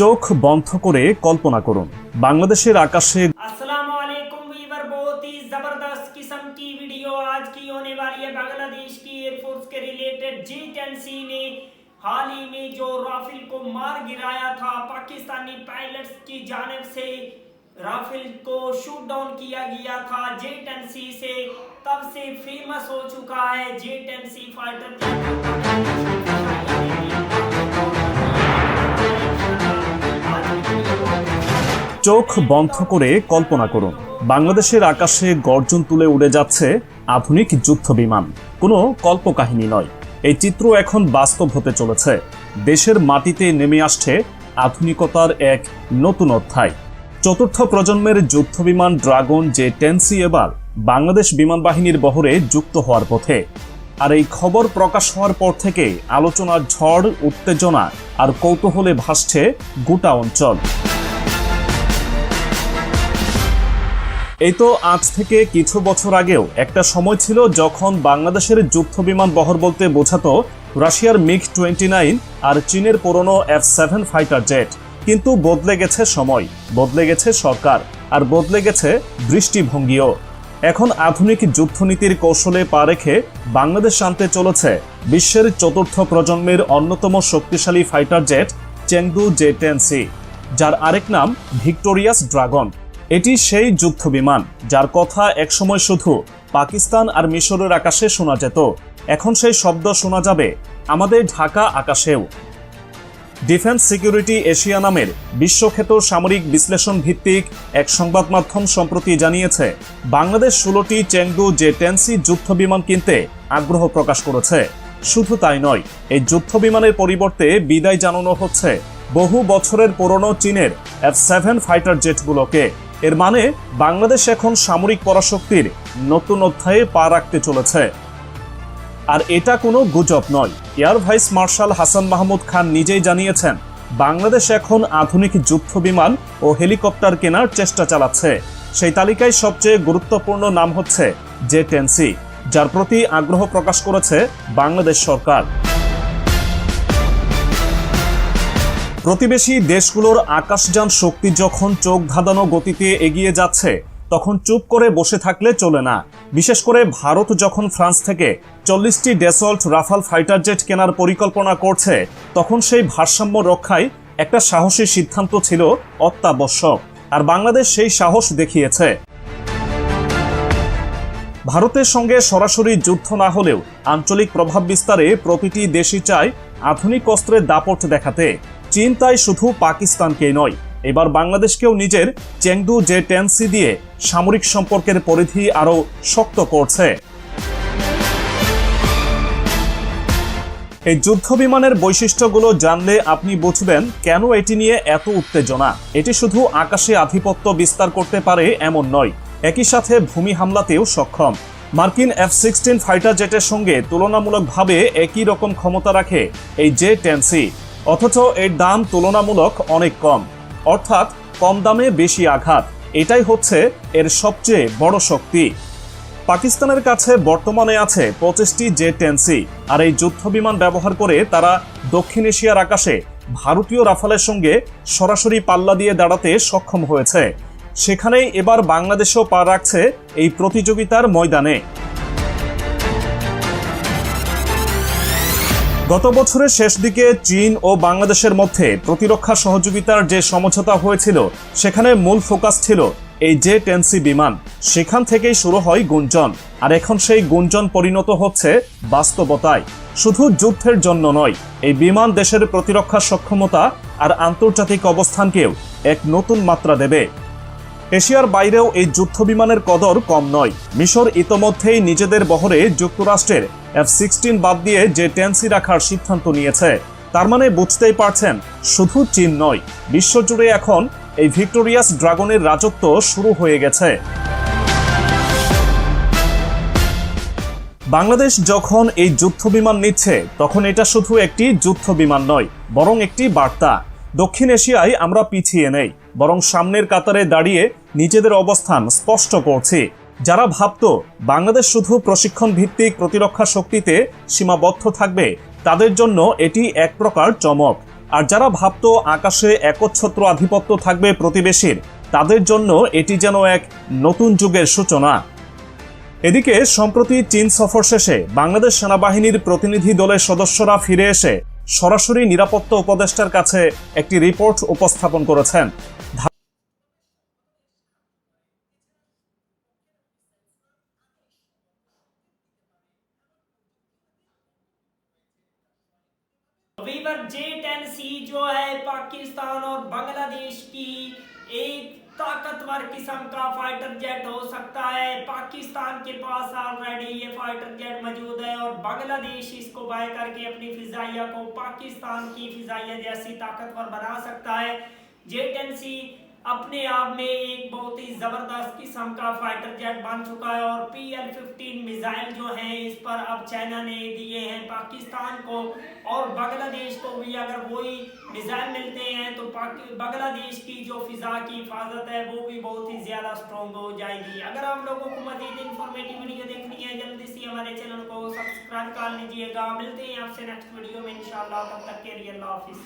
চোখ বন্ধ করে কল্পনা করুন বাংলাদেশের আকাশে। अस्सलामु अलैकुम वीवर, बहुत ही जबरदस्त किस्म की वीडियो आज की होने वाली है। बांग्लादेश की एयरफोर्स के रिलेटेड J-10C ने हाल ही में जो राफेल को मार गिराया था, पाकिस्तानी पायलट्स की जानिब से राफेल को शूट डाउन किया गया था J-10C से, तब से फेमस हो चुका है J-10C फाइटर। চোখ বন্ধ করে কল্পনা করুন বাংলাদেশের আকাশে গর্জন তুলে উড়ে যাচ্ছে আধুনিক যুদ্ধ বিমান। কোনো কল্পকাহিনী নয়, এই চিত্র এখন বাস্তব হতে চলেছে। দেশের মাটিতে নেমে আসছে আধুনিকতার এক নতুন অধ্যায়। চতুর্থ প্রজন্মের যুদ্ধ বিমান ড্রাগন J-10C এবার বাংলাদেশ বিমান বাহিনীর বহরে যুক্ত হওয়ার পথে। আর এই খবর প্রকাশ হওয়ার পর থেকে আলোচনার ঝড়, উত্তেজনা আর কৌতূহলে ভাসছে গোটা অঞ্চল। এই তো আজ থেকে কিছু বছর আগেও একটা সময় ছিল যখন বাংলাদেশের যুদ্ধ বিমান বহর বলতে বোঝাতো রাশিয়ার MiG-29 আর চীনের পুরনো F-7 ফাইটার জেট। কিন্তু বদলে গেছে সময়, বদলে গেছে সরকার, আর বদলে গেছে দৃষ্টিভঙ্গিও। এখন আধুনিক যুদ্ধনীতির কৌশলে পা রেখে বাংলাদেশ আনতে চলেছে বিশ্বের চতুর্থ প্রজন্মের অন্যতম শক্তিশালী ফাইটার জেট চেংদু J-10C, যার আরেক নাম ভিক্টোরিয়াস ড্রাগন। এটি সেই যুদ্ধ বিমান যার কথা একসময় শুধু পাকিস্তান আর মিশরের আকাশে শোনা যেত। এখন সেই শব্দ শোনা যাবে আমাদের ঢাকা আকাশেও। ডিফেন্স সিকিউরিটি এশিয়া নামের বিশ্বখ্যাত সামরিক বিশ্লেষণ ভিত্তিক এক সংবাদ মাধ্যম সম্প্রতি জানিয়েছে বাংলাদেশ 16টি চেংদু J-10C যুদ্ধ বিমান কিনতে আগ্রহ প্রকাশ করেছে। শুধু তাই নয়, এই যুদ্ধ বিমানের পরিবর্তে বিদায় জানানো হচ্ছে বহু বছরের পুরনো চীনের F-7 ফাইটার জেটগুলোকে। এর মানে বাংলাদেশ এখন সামরিক পরাশক্তির নতুন অধ্যায়ে পা রাখতে চলেছে। আর এটা কোনো গুজব নয়, air vice marshal Hasan Mahmud Khan নিজেই জানিয়েছেন বাংলাদেশ এখন আধুনিক যুদ্ধ বিমান ও হেলিকপ্টার কেনার চেষ্টা চালাচ্ছে। সেই তালিকায় সবচেয়ে গুরুত্বপূর্ণ নাম হচ্ছে J-10C, যার প্রতি আগ্রহ প্রকাশ করেছে বাংলাদেশ সরকার। প্রতিবেশী দেশগুলোর আকাশযান শক্তি যখন চোখ ধাঁধানো গতিতে এগিয়ে যাচ্ছে, তখন চুপ করে বসে থাকলে চলে না। বিশেষ করে ভারত যখন ফ্রান্স থেকে 40টি ড্যাসল্ট রাফাল ফাইটার জেট কেনার পরিকল্পনা করছে, তখন সেই ভারসাম্য রক্ষায় একটা সাহসী সিদ্ধান্ত ছিল অত্যাবশ্যক। আর বাংলাদেশ সেই সাহস দেখিয়েছে। ভারতের সঙ্গে সরাসরি যুদ্ধ না হলেও আঞ্চলিক প্রভাব বিস্তারে প্রতিটি দেশই চায় আধুনিক অস্ত্রের দাপট দেখাতে। চীন তাই শুধু পাকিস্তানকেই নয়, এবার বাংলাদেশকেও নিজের চেংদু J-10C দিয়ে সামরিক সম্পর্কের পরিধি আরও শক্ত করছে। এই যুদ্ধ বিমানের বৈশিষ্ট্যগুলো জানলে আপনি বুঝবেন কেন এটি নিয়ে এত উত্তেজনা। এটি শুধু আকাশে আধিপত্য বিস্তার করতে পারে এমন নয়, একই সাথে ভূমি হামলাতেও সক্ষম। মার্কিন F-16 ফাইটার জেটের সঙ্গে তুলনামূলকভাবে একই রকম ক্ষমতা রাখে এই J-10C, অথচ এর দাম তুলনামূলক অনেক কম, অর্থাৎ কম দামে বেশি আঘাত। এটাই হচ্ছে এর সবচেয়ে বড় শক্তি। পাকিস্তানের কাছে বর্তমানে আছে 25টি J-10C, আর এই যুদ্ধ বিমান ব্যবহার করে তারা দক্ষিণ এশিয়ার আকাশে ভারতীয় রাফালের সঙ্গে সরাসরি পাল্লা দিয়ে দাঁড়াতে সক্ষম হয়েছে। সেখানেই এবার বাংলাদেশও পা রাখছে এই প্রতিযোগিতার ময়দানে। গত বছরের শেষ দিকে চীন ও বাংলাদেশের মধ্যে প্রতিরক্ষা সহযোগিতার যে সমঝোতা হয়েছিল, সেখানে মূল ফোকাস ছিল এই J-10C বিমান। সেখান থেকেই শুরু হয় গুঞ্জন, আর এখন সেই গুঞ্জন পরিণত হচ্ছে বাস্তবতায়। শুধু যুদ্ধের জন্য নয়, এই বিমান দেশের প্রতিরক্ষা সক্ষমতা আর আন্তর্জাতিক অবস্থানকেও এক নতুন মাত্রা দেবে। এশিয়ার বাইরেও এই যুদ্ধ বিমানের কদর কম নয়। মিশর ইতোমধ্যেই নিজেদের বহরে যুক্তরাষ্ট্রের F-16 বাদ দিয়ে J-10C রাখার সিদ্ধান্ত নিয়েছে। তার মানে বুঝতেই পারছেন, শুধু চীন নয়, বিশ্বজুড়ে এখন এই ভিক্টোরিয়াস ড্রাগনের রাজত্ব শুরু হয়ে গেছে। বাংলাদেশ যখন এই যুদ্ধ বিমান নিচ্ছে, তখন এটা শুধু একটি যুদ্ধ বিমান নয়, বরং একটি বার্তা। দক্ষিণ এশিয়ায় আমরা পিছিয়ে নেই, বরং সামনের কাতারে দাঁড়িয়ে নিজেদের অবস্থান স্পষ্ট করছি। যারা ভাবতো বাংলাদেশ শুধু প্রশিক্ষণ ভিত্তিক প্রতিরক্ষা শক্তিতে সীমাবদ্ধ থাকবে, তাদের জন্য এটি এক প্রকার চমক। আর যারা ভাবতো আকাশে একচ্ছত্র আধিপত্য থাকবে প্রতিবেশীর, তাদের জন্য এটি যেন এক নতুন যুগের সূচনা। এদিকে সম্প্রতি চীন সফর শেষে বাংলাদেশ সেনাবাহিনীর প্রতিনিধি দলের সদস্যরা ফিরে এসে সরাসরি নিরাপত্তা উপদেষ্টার কাছে একটি রিপোর্ট উপস্থাপন করেছেন। वीवर J-10C जो है पाकिस्तान और बांग्लादेश की एक ताकतवर किस्म का फाइटर जेट हो सकता है। पाकिस्तान के पास ऑलरेडी ये फाइटर जेट मौजूद है और बांग्लादेश इसको बाय करके अपनी फिजाइया को पाकिस्तान की फिजाइया जैसी ताकतवर बना सकता है। J-10C अपने आप में एक बहुत ही जबरदस्त किस्म का फाइटर जेट बन चुका है और PL-15 मिसाइल जो हैं इस पर अब चाइना ने दिए हैं पाकिस्तान को, और बांग्लादेश को भी अगर वही मिसाइल मिलते हैं तो बांग्लादेश की जो फिजा की हिफाजत है वो भी बहुत ही ज्यादा स्ट्रॉन्ग हो जाएगी। अगर आप लोगों को मजीद इंफॉर्मेटिव वीडियो देखनी है जल्दी से हमारे चैनल को सब्सक्राइब कर लीजिएगा। मिलते हैं आपसे नेक्स्ट वीडियो में इंशाल्लाह, तब तक के लिए अल्लाह हाफिज।